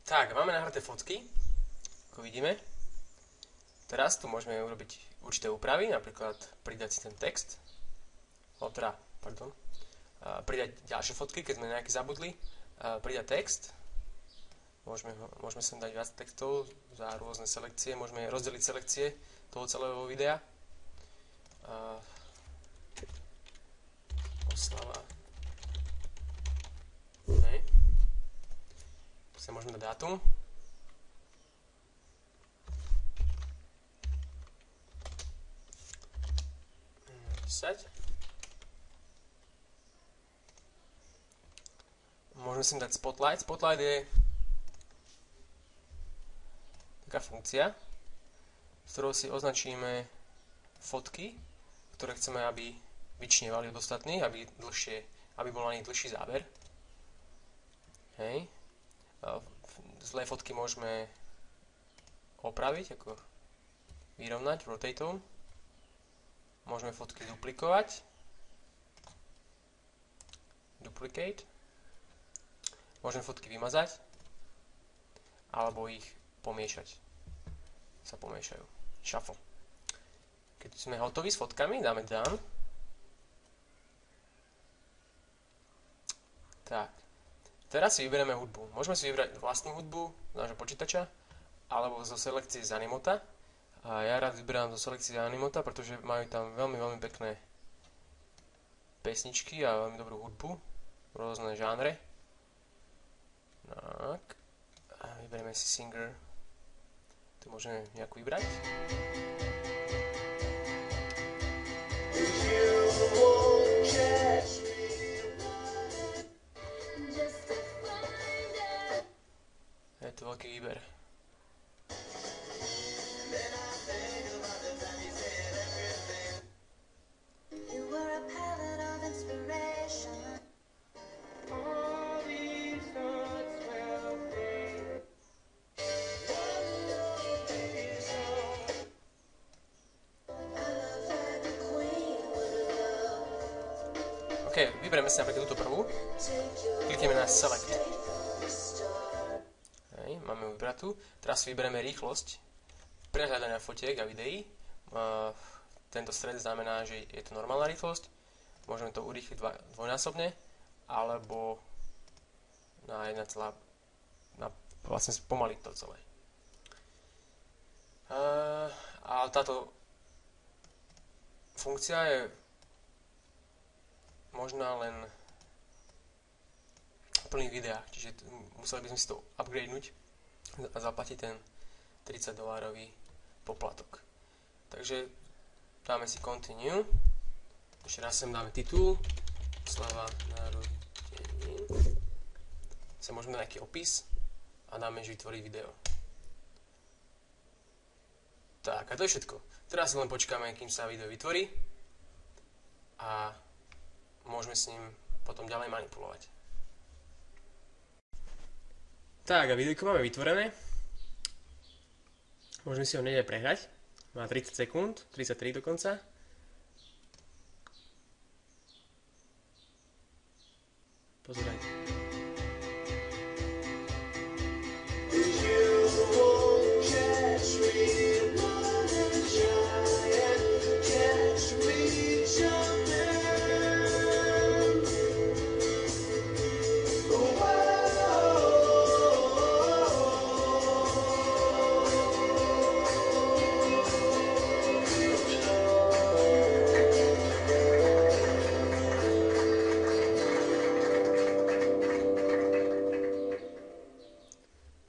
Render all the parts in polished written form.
Tak, máme nahraté fotky, ako vidíme. Teraz tu môžeme urobiť určité úpravy, napríklad pridať si ten text, pridať ďalšie fotky, keď sme nejaké zabudli, pridať text. Môžeme sem dať viac textov za rôzne selekcie, môžeme rozdeliť selekcie toho celého videa. Oslava. Tu môžeme dať dátum. Môžeme sem dať Spotlight. Spotlight je taká funkcia, s ktorou si označíme fotky, ktoré chceme, aby vyčnievali od ostatných, aby bol na nich dlhší záber. Hej. Zlé fotky môžeme opraviť, ako vyrovnať rotateom. Môžeme fotky duplikovať. Duplicate. Môžeme fotky vymazať. Alebo ich pomiešať. Sa pomiešajú. Shuffle. Keď sme hotoví s fotkami, dáme done. Tak. Teraz si vyberieme hudbu. Môžeme si vybrať vlastnú hudbu z nášho počítača alebo zo selekcie z Animota. A ja rád vyberám zo selekcie z Animota, pretože majú tam veľmi, veľmi pekné pesničky a veľmi dobrú hudbu. Rôzne žánre. Tak. A vyberieme si singer. Tu môžeme nejakú vybrať. Je to veľký výber. OK, vyberieme si napríklad túto prvú. Klikneme na Select. Máme vybratú. Teraz si vyberieme rýchlosť prehľadania fotiek a videí. Tento stred znamená, že je to normálna rýchlosť. Môžeme to urýchliť dvojnásobne, alebo na 1, vlastne spomaliť to celé. A táto funkcia je možná len v plných videách, čiže museli by sme si to upgradenúť a zaplatiť ten $30 poplatok. Takže dáme si continue, ešte raz sem dáme titul, oslava narodenín, sem môžeme dať nejaký opis a dáme, že vytvoriť video. Tak, a to je všetko. Teraz si len počkáme, kým sa video vytvorí a môžeme s ním potom ďalej manipulovať. Tak, a videjko máme vytvorené. Môžeme si ho hneď aj prehrať. Má 30 sekúnd, 33 dokonca. Pozerajte.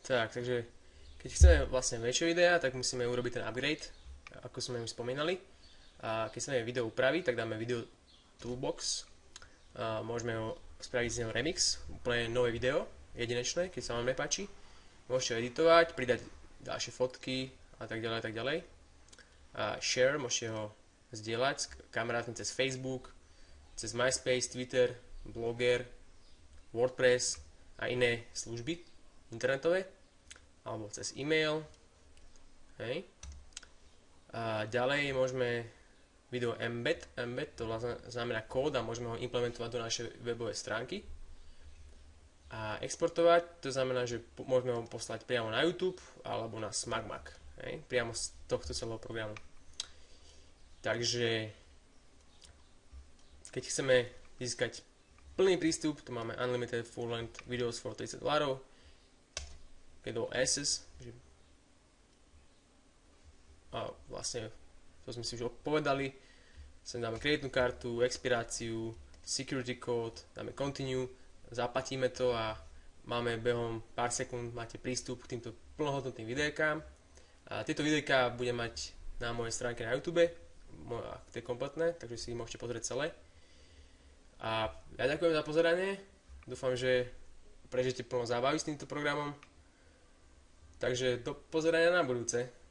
Tak, takže keď chceme vlastne väčšie videa, tak musíme urobiť ten upgrade, ako sme už spomínali. A keď chceme video upraviť, tak dáme Video Toolbox. Môžeme ho spraviť z neho remix, úplne nové video, jedinečné, keď sa vám nepáči. Môžete ho editovať, pridať ďalšie fotky a tak ďalej, tak ďalej. Share, môžete ho zdieľať s kamarátmi cez Facebook, cez MySpace, Twitter, Blogger, WordPress a iné služby internetové, alebo cez e-mail. Hej. A ďalej môžeme video embed, to znamená kód a môžeme ho implementovať do našej webovej stránky. a exportovať, to znamená, že môžeme ho poslať priamo na YouTube alebo na SmackMac, priamo z tohto celého programu. Takže keď chceme získať plný prístup, tu máme Unlimited Full Length Videos for $30, keď do SS, a vlastne to sme si už povedali, sem dáme kreditnú kartu, expiráciu, security code, dáme continue, zaplatíme to a máme behom pár sekúnd máte prístup k týmto plnohodnotným videjkám. A tieto videjká budem mať na mojej stránke na YouTube, to je kompletné, takže si ich môžete pozrieť celé. A ja ďakujem za pozeranie, dúfam, že prežijete plno zábavy s týmto programom, takže do pozerania na budúce.